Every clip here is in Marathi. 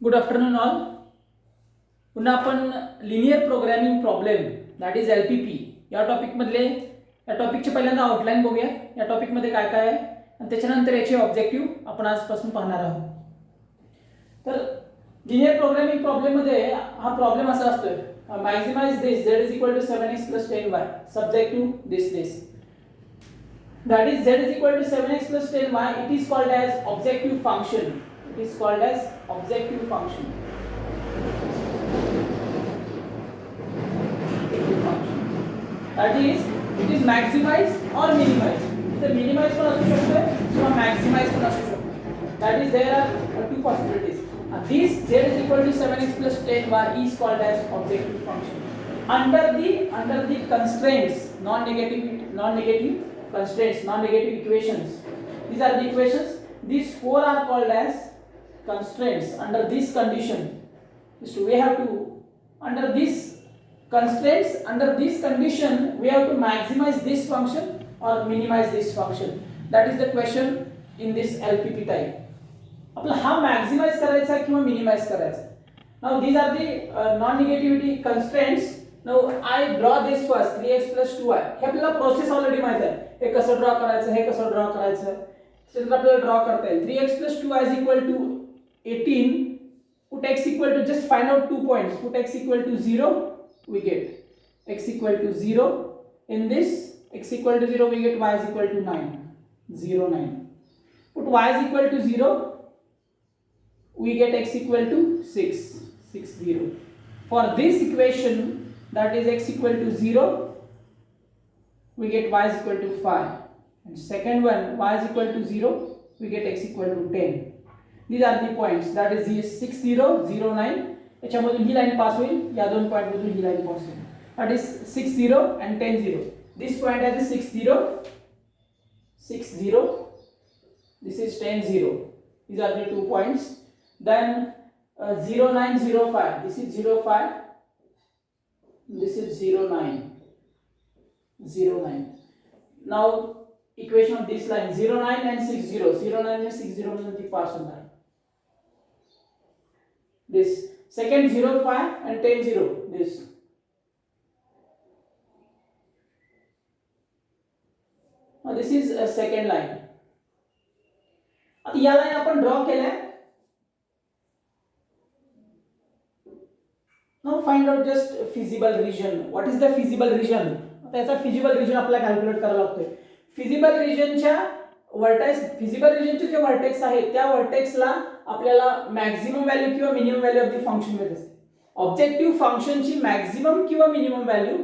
Good afternoon all. पुन्हा आपण linear programming problem that is LPP या टॉपिकचे पहिल्यांदा आउटलाईन बघूया. या टॉपिकमध्ये काय काय आहे आणि त्याच्यानंतर याचे ऑब्जेक्टिव्ह आपण आजपासून पाहणार आहोत. तर लिनियर प्रोग्रामिंग प्रॉब्लेममध्ये हा प्रॉब्लेम असा असतोय, maximise this z is equal to 7x plus 10y subject to this. That is z is equal to 7x plus 10y. It is called as objective function. It is called as objective function. Objective function. That is, it is maximized or minimized. इथे minimize पण असू शकते किंवा maximize पण असू शकते. That is, there are two possibilities. This z is equal to 7x plus 10y is called as objective function. Under the constraints, non-negative constraints, non-negative equations. These are the equations. These four are called as constraints. Under this condition, so we have to, under this constraints, under this condition, we have to maximize this function or minimize this function. That is the question in this LPP type. आपला हा मॅक्सिमाइज करायचा किंवा मिनिमाइज करायचा. Now these are the non-negativity constraints. Now I draw this first 3x plus 2y. हे आपल्याला प्रोसेस ऑलरेडी माहित आहे. हे कसं ड्रॉ करायचं, हे कसं ड्रॉ करायचं, तर आपल्याला ड्रॉ करता येईल. 3x plus 2y is equal to 18. Put x equal to, just find out 2 points. Put x equal to 0, we get x equal to 0. In this x equal to 0, we get y is equal to 9. 0, 9. Put y is equal to 0, we get x equal to 6. 6, 0. For this equation, that is x equal to 0, we get y is equal to 5. And second one, y is equal to 0, we get x equal to 10. These are the points. That is 6, 0, 0, 9. याच्यामधून ही लाईन पास होईल, या दोन पॉइंट मधून ही लाईन पास होईल. That is 6, 0 and 10, 0. This point has a 6, 0, 6, 0. This is 10, 0. These are the 2 points. Then 0, 9, 0, 5. This is 0, 5. This is 0, 9. 0, 9. Now equation of this line 0, 9 and 6, 0. 0, 9 and 6, 0 मध्ये पास होणार. This second 0, 5 and 10, 0. This. Now this is a second line. आता या लाईन आपण ड्रॉ केल्या. Now find out just feasible region. What is the feasible region? त्याचा feasible region आपल्याला कॅल्क्युलेट करायला लागतोय. feasible regionच्या जे वर्टेक्स आहेत त्या वर्टेक्सला आपल्याला मॅक्सिमम व्हॅल्यू किंवा minimum value of the function मिळत असते. ऑब्जेक्टिव्ह फंक्शनची मॅक्सिमम किंवा minimum value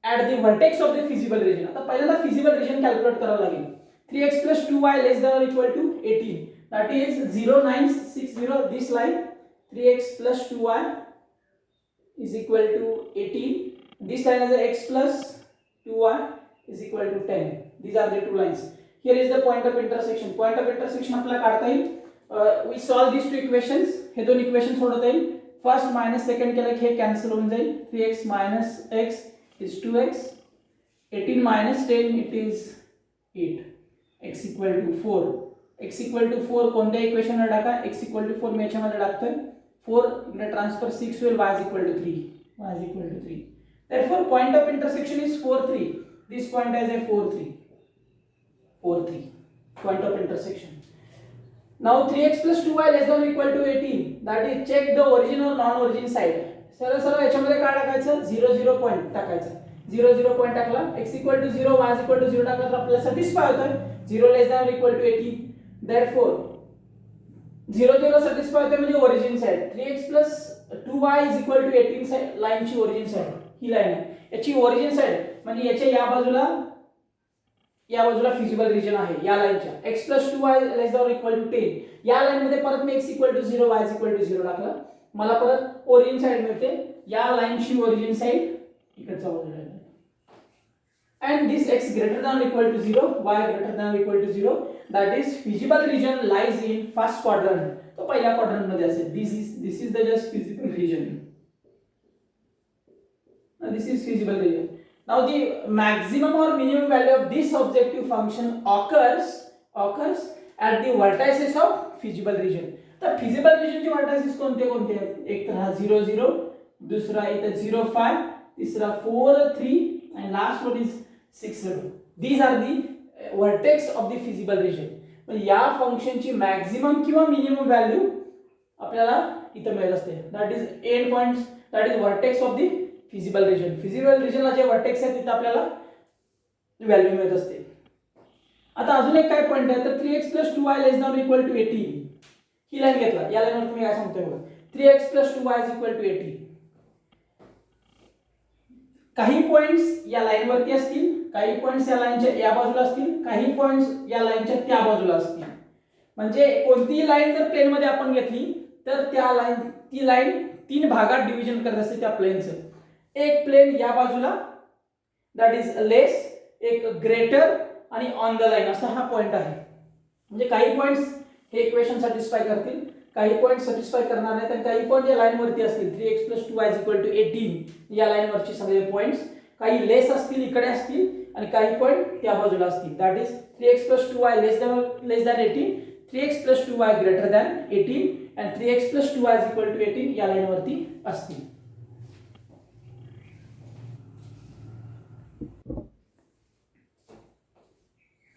at the vertex of the feasible region. आता पहिल्यांदा feasible region कॅल्क्युलेट करावं लागेल. 3x plus 2y less than or equal to 18. That is 0, 9, 6, 0. This line 3x plus 2y is equal to 18. This line is x plus 2y is equal to 10. These are the two lines. Here is the point of intersection. Point of intersection आपल्याला काढता येईल. We solve these two equations. हे दोन इक्वेशन सोडवता येईल. फर्स्ट मायनस सेकंड केलं की हे कॅन्सल होऊन जाईल. 3x minus x is 2x. 18 minus 10 it is 8. x equal to 4. x equal to 4 कोणत्या इक्वेशनला टाका. x equal to 4 मी याच्यामध्ये टाकतोय. 4 इकडे transfer 6 will y is equal to 3. y is equal to 3. Therefore point of intersection is 4, 3. This point has a 4, 3. 4, 3. Point of intersection. Now 3x plus 2y less than or equal to 18. That is, check the origin or non-origin side. सरळ सरळ याच्यामध्ये काय टाकायचं. 0, 0 पॉइंट टाकायचं. 0, 0 पॉइंट टाकला. x equal to 0, y is equal to 0 टाकला तर आपल्याला सॅटिस्फाय होतं. 0 less than or equal to 18. Therefore 0, 0 satisfy होते म्हणजे origin side. 3x plus 2y is equal to 18 side, लाईनची ओरिजिन साइड ही लाईन आहे. याची ओरिजिन साइड म्हणजे याच्या या बाजूला फिजिबल रिजन आहे या लाईनच्या. x plus 2y less than or equal to 10. या लाईन मध्ये परत मी x equal to 0, y is equal to 0 टाकला. मला परत ओरिजिन साइड मिळते. या लाईनची ओरिजिन साइड इकडचा बाजूला आहे. And this x greater than or equal to 0, y greater than or equal to 0, that is feasible region lies in first quadrant. तो पहिल्या क्वाड्रंट मध्ये असेल. This is the just feasible region. Now this is feasible region. Now the maximum or minimum value of this objective function occurs at the vertices of feasible region. तर फिजिबल रिजनचे व्हर्टायसेस कोणते कोणते आहेत? एक तर हा 0 0, दुसरा इथं 0 5, तिसरा 4 3 and last one is 6 0. These are the vertex of the feasible region. पण या फंक्शनची मॅक्झिमम किंवा मिनिमम व्हॅल्यू आपल्याला इथं मिळत असते. That is end points, that is vertex of the feasible region. Feasible रिजनला जे वर्टेक्स आहेत तिथं आपल्याला व्हॅल्यू मिळत असते. आता अजून एक काय पॉइंट आहे तर 3x + 2y ≤ 18. ही लाईन घेतला, या लाईनवर तुम्ही काय सांगतोय बघा 3x + 2y = 18. काही पॉइंट्स या लाईन वरती असतील, काही पॉइंट्स या लाईनच्या या बाजूला असतील, काही पॉइंट्स या लाईनच्या त्या बाजूला असतील. म्हणजे कोणतीही लाईन जर प्लेन मध्ये आपण घेतली तर ती लाईन तीन भागात डिव्हिजन करत असते त्या प्लेनचं. एक प्लेन या बाजूला दॅट इज लेस, एक ग्रेटर आणि ऑन द लाईन असा हा पॉइंट आहे. म्हणजे काही पॉइंट्स हे इक्वेशन सॅटिस्फाय करतील, काही पॉइंट सॅटिस्फाय करणार नाहीत आणि काही पॉइंट या लाईन वरती असतील 3x + 2y = 18 या लाईन वरचे सगळे पॉइंट्स काही लेस असतील इकडे असतील आणि काही पॉइंट त्या बाजूला असतील. That is 3x + 2y less than 18, 3x + 2y greater than 18 and 3x + 2y = 18 या लाईन वरती असतील.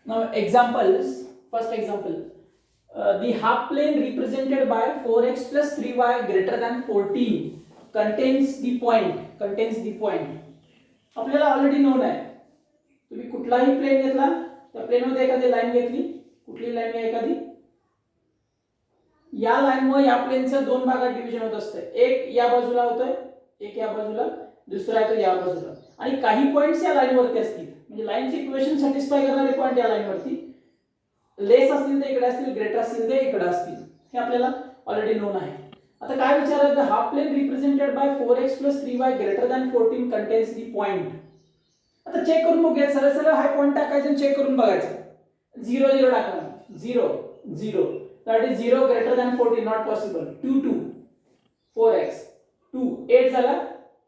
Now examples. First example, the half plane represented by 4x + 3y greater than 14 contains the point. आपल्याला ऑलरेडी नोन आहे. तुम्ही कुठलाही प्लेन घेतला त्या प्लेन मध्ये एखादी लाईन घेतली, कुठली लाईन आहे एखादी, या लाईन मुळे या प्लेनचं दोन भागात डिव्हिजन होत असते. एक या बाजूला होतोय, एक या बाजूला, दुसरा आहे तो या बाजूला. आणि काही पॉइंट्स या लाईन वरती असतील, म्हणजे लाईनचे इक्वेशन सॅटिस्फाय करणारे पॉइंट या लाईन वरती लेस असतील ते इकडे असतील, ग्रेटर असतील ते इकडे असतील. हे आपल्याला ऑलरेडी नोन आहे. आता काय विचारलं, the half plane represented by 4x + 3y greater than 14 contains the point. आता चेक करून बघूया, सरळ सरळ हा पॉइंट टाकायचा आणि चेक करून बघायचं. 0 0 टाकला, 0 0, that is 0 greater than 14 not possible. 2 2 4x 2 8 झाला,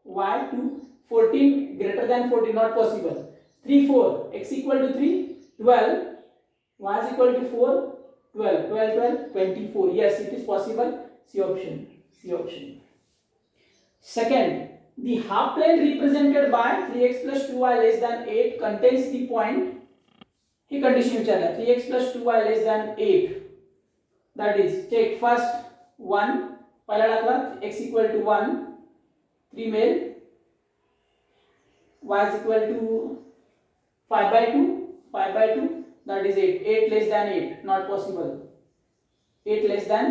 y 2 14 greater than 14 not possible. 3 4 x = 3 12, y = 4 12 12 12 24. Yes, it is possible. C option. Second, the half plane represented by 3x + 2y less than 8 contains the point. He condition विचारला, 3x + 2y less than 8. That is, check first 1 पहिला टाकला, x = 1 3 मिळेल, y = 5/2 that is 8 less than 8 not possible. 8 less than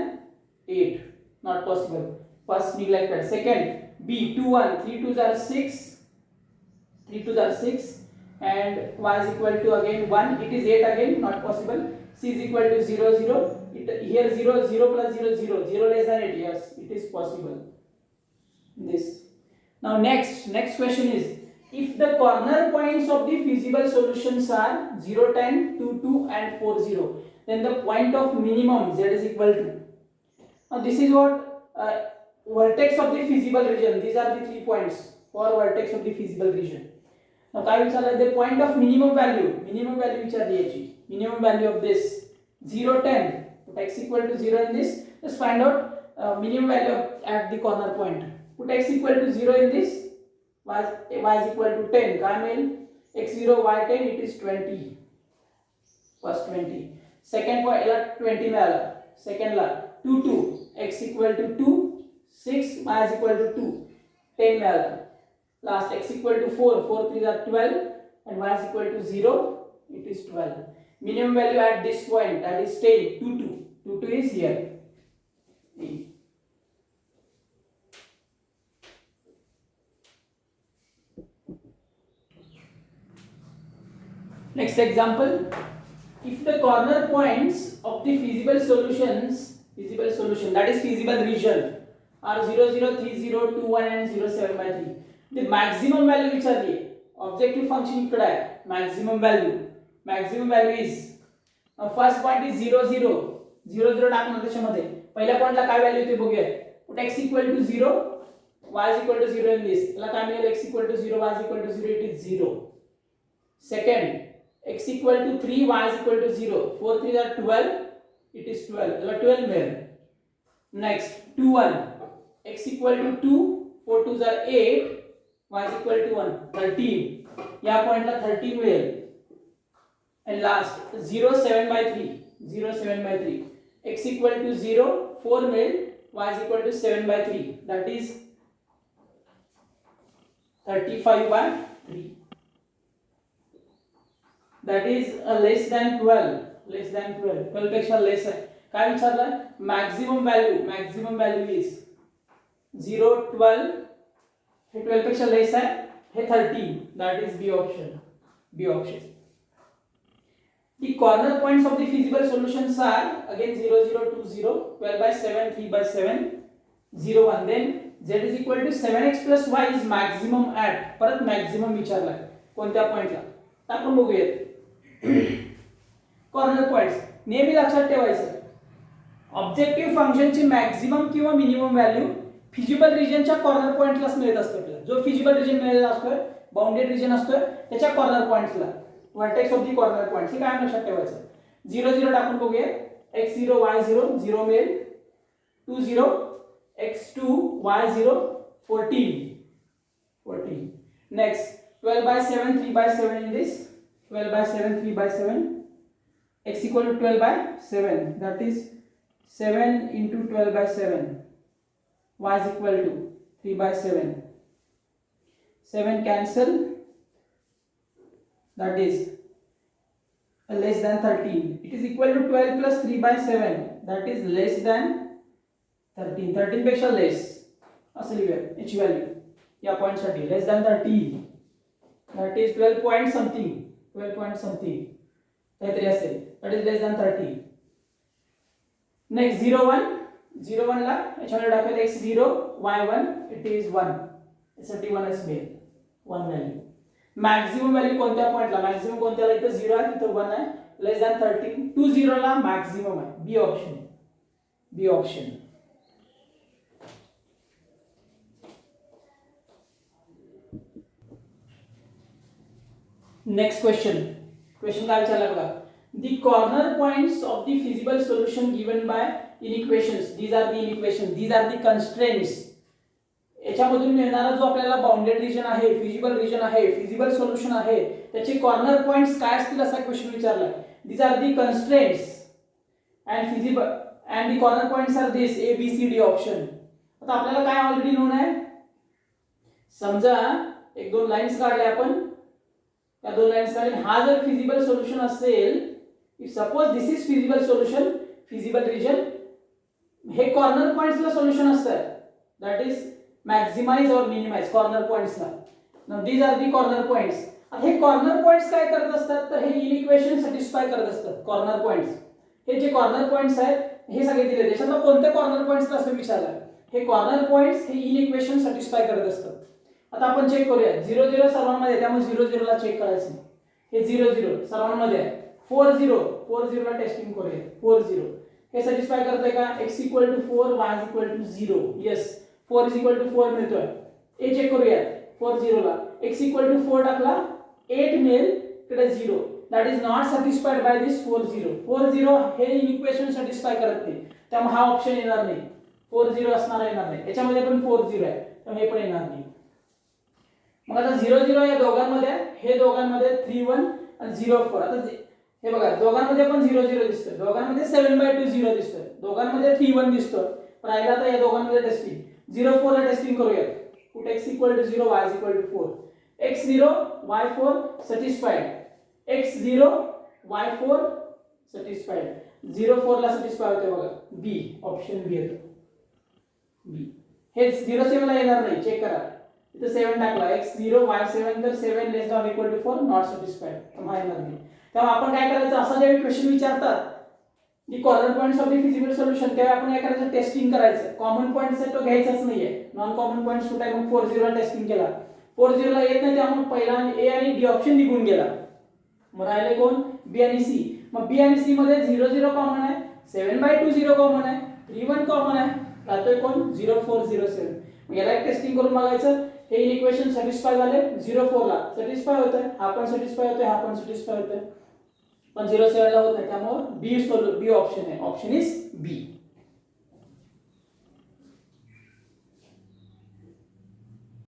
8 not possible. First neglected. Second, b 2 1 3 2s are 6, 3 2s are 6 and y = again 1, it is 8 again not possible. c = 0 0, here 0 0 plus 0 0 0 less than 8. Yes, it is possible. This. Now next question is, if the corner points of the feasible solutions are 0 10 2 2 and 4 0, then the point of minimum z is equal to. Now this is what vertex of the feasible region. These are the 3 points for vertex of the feasible region. Now काय विचारलं, the point of minimum value विचारली याची. Minimum value of this 0 10, put x = 0 in this. Just find out minimum value at the corner point. Put x = 0 in this, y = 10. काय मिळेल, x0 y10, it is 20. First 20. Second point ला 20 मिळाला. Second ला 2 2, x = 2 6, y = 2 10 मिळाला. Last x = 4 4 3s are 12 and y = 0, it is 12. Minimum value at this point, that is 10 2 2 2 2 is here. Next example, if the corner points of the feasible solution, that is feasible region, are 0 0 3 0 2 1 and 0 7/3, the maximum value विचारली आहे. ऑब्जेक्टिव्ह फंक्शन इकडे आहे, maximum value is, first point is 0 0 0 0 टाकणार त्याच्यामध्ये. पहिल्या पॉइंटला काय व्हॅल्यू येते बघूया. Put x = 0, y = 0 in this. याला काय मिळेल, x = 0 y = 0, it is 0. Second, x = 3 y = 0 4 3s are 12, it is 12. याला 12 मिळेल. Next 2 1 x equal to 2, 4 2 are 8, y is equal to 1 13. या पॉइंटला 30 मिळेल. And last 0 7 by 3, 0 7 by 3, x equal to 0 4 मिळेल, y is equal to 7 by 3, that is 35 by 3. That is less than 12, less than 12, 12 पेक्षा लेस आहे. काय विचारलं? मॅक्झिमम व्हॅल्यू इज 0 12, हे 12 पेक्षा लेस आहे, हे 13, that is B option. The corner points of the feasible solutions are again 0 0 2 0, 12 by 7, 3 by 7, 0 1. Then z is equal to 7x plus y is maximum at, परत मॅक्झिमम विचारलाय कोणत्या पॉइंटला. आपण बघूयात. कॉर्नर पॉइंट्स नेहमी लक्षात ठेवायचं, ऑब्जेक्टिव्ह फंक्शनची मॅक्झिमम किंवा मिनिमम व्हॅल्यू फिजिबल रिजनच्या कॉर्नर पॉइंटलाच मिळत असते आपल्याला. जो फिजिबल रिजन मिळालेला असतोय, बाउंडेड रिजन असतोय, त्याच्या कॉर्नर पॉइंट्सला vertex of the corner points हे काय लक्षात ठेवायचं. 0 0 टाकून बघूया. x0 y0 0 मिळेल, 2 0 x2 y0 14. Next 12 by 7 3 by 7 in this, 12 by 7 3 by 7, x equal to 12 by 7, that is 7 into 12 by 7, y is equal to 3 by 7, 7 cancel, that is less than 13. It is equal to 12 plus 3 by 7, that is less than 13. 13 पेक्षा लेस असं लिहूया याची व्हॅल्यू या पॉइंट साठी. लेस than 13, that is 12 point something काहीतरी असेल, that is less than 13. Next 0 1 ला याच्यामध्ये टाकूया x0 y1, it is 1, यासाठी 1 च मिळेल, 1 व्हॅल्यू. मॅक्झिमम व्हॅल्यू कोणत्या पॉइंटला, मॅक्झिमम कोणत्याला, इथं 0 आहे तिथं 1 आहे, लेस दॅन 13, 2 0 ला मॅक्झिमम आहे, बी ऑप्शन. नेक्स्ट क्वेश्चन काय विचारला बघा. The corner points of the feasible solution given by inequations, these are the constraints. याच्यामधून मिळणारा जो आपल्याला बाउंडेड रिजन आहे, फिजिबल रिजन आहे, फिजिबल सोल्युशन आहे, त्याचे कॉर्नर पॉइंट्स काय असतील असा क्वेश्चन विचारलाय. These are the constraints and feasible and the corner points are this A B C D option. आता आपल्याला काय ऑलरेडी नोन आहे. समजा एक दोन लाईन्स काढल्या आपण, त्या दोन लाईन्स काढल्या. हा जर फिजिबल सोल्युशन असेल, if suppose this is feasible solution, feasible region, हे कॉर्नर पॉइंट्सला सोल्युशन असतात, दॅट इज मॅक्सिमाइज और मिनिमाइज कॉर्नर पॉइंट्सला. Now these are the corner points. आता हे कॉर्नर पॉइंट्स काय करत असतात, तर हे इनइक्वेशन सॅटिस्फाय करत असतात. कॉर्नर पॉइंट्स, हे जे कॉर्नर पॉइंट्स आहेत हे सगळे दिले, त्याच्यातलं कोणत्या कॉर्नर पॉइंट्सला असं विचारलं. हे कॉर्नर पॉइंट्स हे इनइक्वेशन सॅटिस्फाय करत असतात. आता आपण चेक करूया. 0 0 सर्वांमध्ये, त्यामुळे 0 0 ला चेक करायचं. हे 0 0 सर्वांमध्ये आहे. 4 0 ला टेस्टिंग करूया. 4 0 हे सॅटिस्फाय करतंय का. x equal to 4, y is equal to 0. Yes, 4 is equal to 4 मिळतोय. हे चेक करूया. 4 0 ला x इक्वल टू 4 टाकला, 8 मिळेल, इकडे 0. That is not satisfied by this 4 0. 4 0 हे इक्वेशन सॅटिस्फाय करत नाही, त्यामुळे हा ऑप्शन येणार नाही. 4 0 असणार येणार नाही. याच्यामध्ये पण 4 0 आहे, त्यामुळे हे पण येणार नाही. मग आता 0 0 या दोघांमध्ये, हे दोघांमध्ये 3 1 आणि 0 4. आता हे बघा, दोघांमध्ये पण 0 0 दिसतोय, दोघांमध्ये 7/2 0 दिसतोय, दोघांमध्ये 3 1 दिसतोय. राहिला तर या दोघांमध्ये टेस्टिंग. 0 4 ला टेस्टिंग करूया. Put x equal to 0, y equal to 4. x0 y4 satisfied, x0 y4 satisfied. 0 4 ला सॅटिस्फाय होते बघा, बी ऑप्शन बी येतो. बी हे 0 7 ला येणार नाही, चेक करा. इथे 7 टाकला, x0 y7, तर 7 लेस दॅन इक्वल टू 4, नॉट सॅटिस्फाइड, तर येणार नाही. तेव्हा आपण काय करायचं, असा जेव्हा क्वेश्चन विचारतात दी corner points of the feasible solution, तेव्हा आपण काय करायचं, टेस्टिंग करायचं. कॉमन पॉइंट्स आहे तो घ्यायचाच नाहीये, नॉन कॉमन पॉइंट्स कुठे आहे. मग 4 0 ला टेस्टिंग केला, 4 0 ला येत नाही, त्यामुळे पहिला A आणि D ऑप्शन निघून गेला. मग राहिले कोण, B आणि C. मग B आणि C मध्ये 0 0 कॉमन आहे, 7/2 0 कॉमन आहे, 3 1 कॉमन आहे, राहतोय कोण, 0 4 0 7. मग याला टेस्टिंग करून बघायचं. हे इक्वेशन सॅटिस्फाय झाले. 0 4 ला सॅटिस्फाय होतंय, हा पण सॅटिस्फाय होतोय, हा पण सॅटिस्फाय होतोय, पण 0 7 ला होत नाही, त्यामुळे बी ऑप्शन आहे, ऑप्शन इज बी.